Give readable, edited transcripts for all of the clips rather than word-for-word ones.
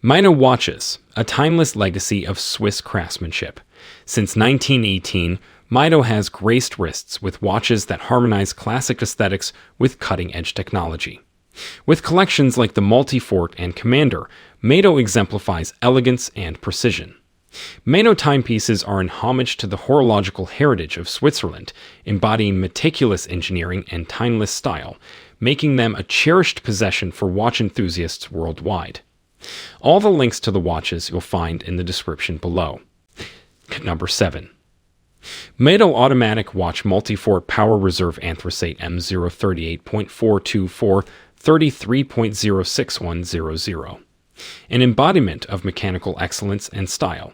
Mido watches, a timeless legacy of Swiss craftsmanship. Since 1918, Mido has graced wrists with watches that harmonize classic aesthetics with cutting-edge technology. With collections like the Multifort and Commander, Mido exemplifies elegance and precision. Mido timepieces are in homage to the horological heritage of Switzerland, embodying meticulous engineering and timeless style, making them a cherished possession for watch enthusiasts worldwide. All the links to the watches you'll find in the description below. Number 7. Mido Automatic Watch Multifort Power Reserve Anthracite M038.424 33.06100. An embodiment of mechanical excellence and style.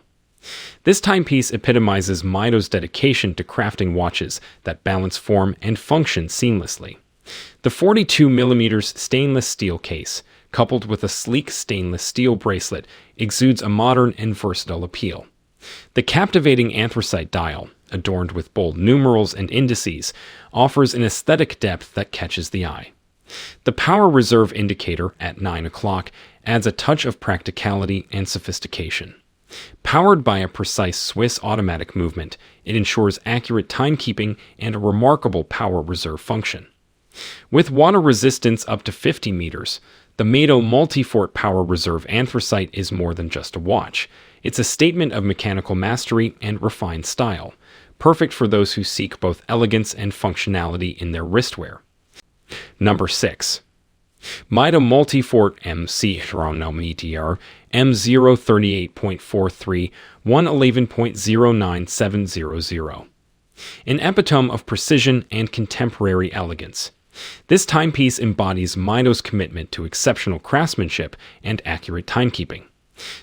This timepiece epitomizes Mido's dedication to crafting watches that balance form and function seamlessly. The 42mm stainless steel case, coupled with a sleek stainless steel bracelet, exudes a modern and versatile appeal. The captivating anthracite dial, adorned with bold numerals and indices, offers an aesthetic depth that catches the eye. The power reserve indicator at 9 o'clock adds a touch of practicality and sophistication. Powered by a precise Swiss automatic movement, it ensures accurate timekeeping and a remarkable power reserve function. With water resistance up to 50 meters, the Mido Multifort Power Reserve Anthracite is more than just a watch. It's a statement of mechanical mastery and refined style, perfect for those who seek both elegance and functionality in their wristwear. Number 6. Mido Multifort CHRONOMETER M038.43 111.09700. An epitome of precision and contemporary elegance. This timepiece embodies Mido's commitment to exceptional craftsmanship and accurate timekeeping.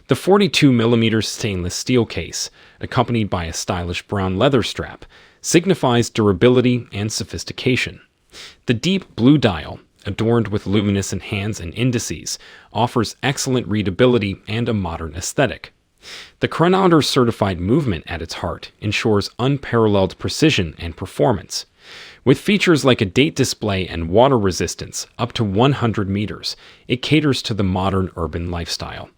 The 42mm stainless steel case, accompanied by a stylish brown leather strap, signifies durability and sophistication. The deep blue dial, adorned with luminescent hands and indices, offers excellent readability and a modern aesthetic. The chronometer-certified movement at its heart ensures unparalleled precision and performance. With features like a date display and water resistance up to 100 meters, it caters to the modern urban lifestyle.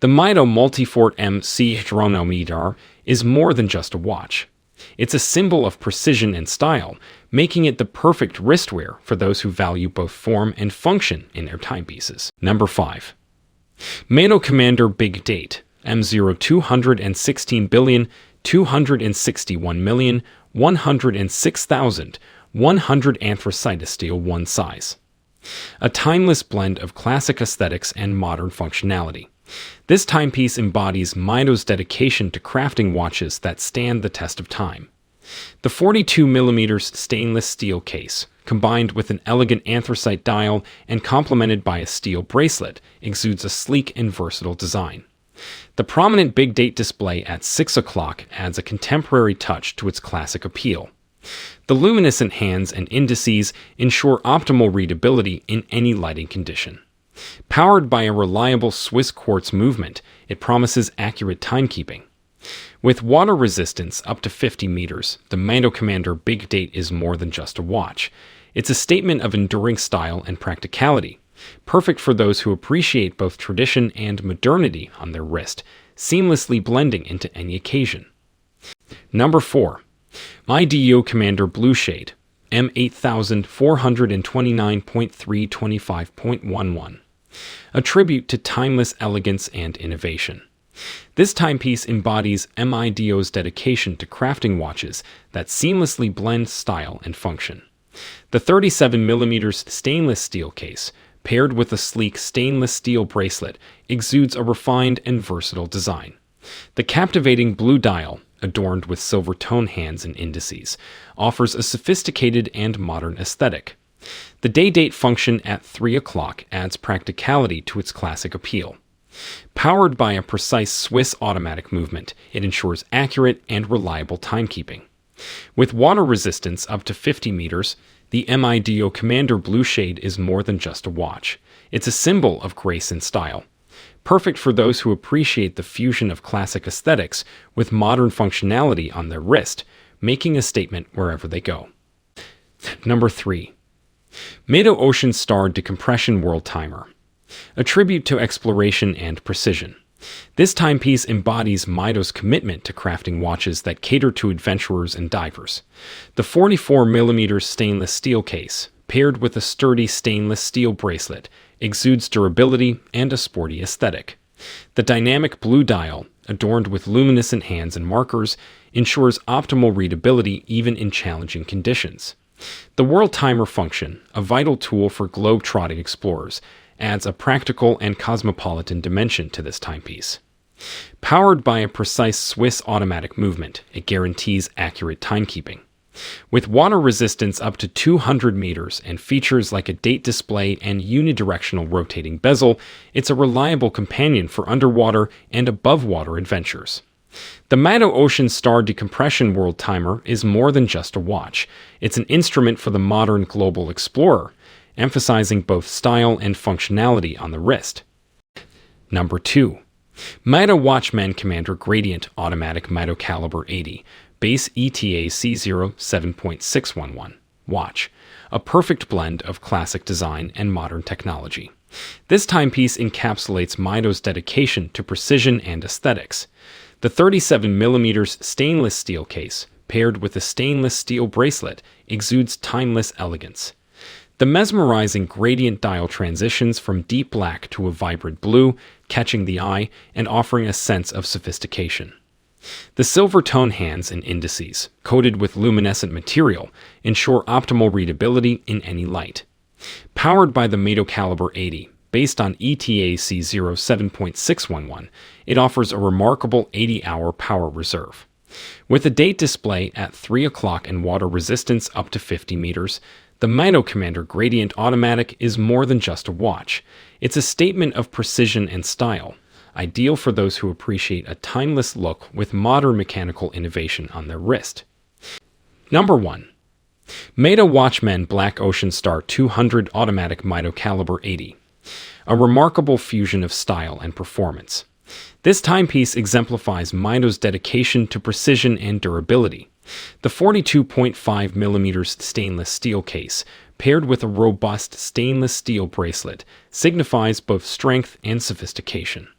The Mido Multifort CHRONOMETER is more than just a watch. It's a symbol of precision and style, making it the perfect wristwear for those who value both form and function in their timepieces. Number 5. Mido Commander Big Date M0216,261,106,100 AnthraciteSteel 1 size. A timeless blend of classic aesthetics and modern functionality. This timepiece embodies Mido's dedication to crafting watches that stand the test of time. The 42mm stainless steel case, combined with an elegant anthracite dial and complemented by a steel bracelet, exudes a sleek and versatile design. The prominent big date display at 6 o'clock adds a contemporary touch to its classic appeal. The luminescent hands and indices ensure optimal readability in any lighting condition. Powered by a reliable Swiss quartz movement, it promises accurate timekeeping. With water resistance up to 50 meters, the Mido Commander Big Date is more than just a watch. It's a statement of enduring style and practicality, perfect for those who appreciate both tradition and modernity on their wrist, seamlessly blending into any occasion. Number 4. Mido Commander Blue Shade M8429.325.11. A tribute to timeless elegance and innovation. This timepiece embodies Mido's dedication to crafting watches that seamlessly blend style and function. The 37mm stainless steel case, paired with a sleek stainless steel bracelet, exudes a refined and versatile design. The captivating blue dial, adorned with silver tone hands and indices, offers a sophisticated and modern aesthetic. The day-date function at 3 o'clock adds practicality to its classic appeal. Powered by a precise Swiss automatic movement, it ensures accurate and reliable timekeeping. With water resistance up to 50 meters, the Mido Commander Blue Shade is more than just a watch. It's a symbol of grace and style, perfect for those who appreciate the fusion of classic aesthetics with modern functionality on their wrist, making a statement wherever they go. Number 3. Mido Ocean Star Decompression Worldtimer a tribute to exploration and precision. This timepiece embodies Mido's commitment to crafting watches that cater to adventurers and divers. The 44mm stainless steel case, paired with a sturdy stainless steel bracelet, exudes durability and a sporty aesthetic. The dynamic blue dial, adorned with luminescent hands and markers, ensures optimal readability even in challenging conditions. The Worldtimer function, a vital tool for globe-trotting explorers, adds a practical and cosmopolitan dimension to this timepiece. Powered by a precise Swiss automatic movement, it guarantees accurate timekeeping. With water resistance up to 200 meters and features like a date display and unidirectional rotating bezel, it's a reliable companion for underwater and above-water adventures. The Mido Ocean Star Decompression Worldtimer is more than just a watch. It's an instrument for the modern global explorer, emphasizing both style and functionality on the wrist. Number 2. Mido Watchman Commander Gradient Automatic Mido Caliber 80 Base ETA C0 7.611 Watch, a perfect blend of classic design and modern technology. This timepiece encapsulates Mido's dedication to precision and aesthetics. The 37mm stainless steel case, paired with a stainless steel bracelet, exudes timeless elegance. The mesmerizing gradient dial transitions from deep black to a vibrant blue, catching the eye and offering a sense of sophistication. The silver tone hands and indices, coated with luminescent material, ensure optimal readability in any light. Powered by the Mido Caliber 80, based on ETA C0 7.611, it offers a remarkable 80-hour power reserve. With a date display at 3 o'clock and water resistance up to 50 meters, the Mido Commander Gradient Automatic is more than just a watch. It's a statement of precision and style, ideal for those who appreciate a timeless look with modern mechanical innovation on their wrist. Number 1. Mido Watchman Black Ocean Star 200 Automatic Mido Caliber 80. A remarkable fusion of style and performance. This timepiece exemplifies Mido's dedication to precision and durability. The 42.5mm stainless steel case, paired with a robust stainless steel bracelet, signifies both strength and sophistication.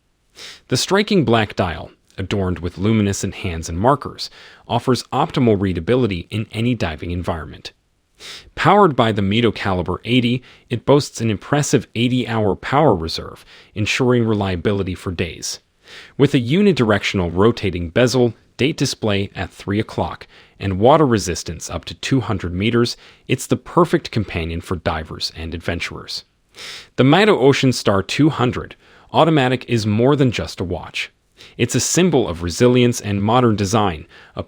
The striking black dial, adorned with luminescent hands and markers, offers optimal readability in any diving environment. Powered by the Mido Caliber 80, it boasts an impressive 80-hour power reserve, ensuring reliability for days. With a unidirectional rotating bezel, date display at 3 o'clock, and water resistance up to 200 meters, it's the perfect companion for divers and adventurers. The Mido Ocean Star 200 Automatic is more than just a watch. It's a symbol of resilience and modern design, a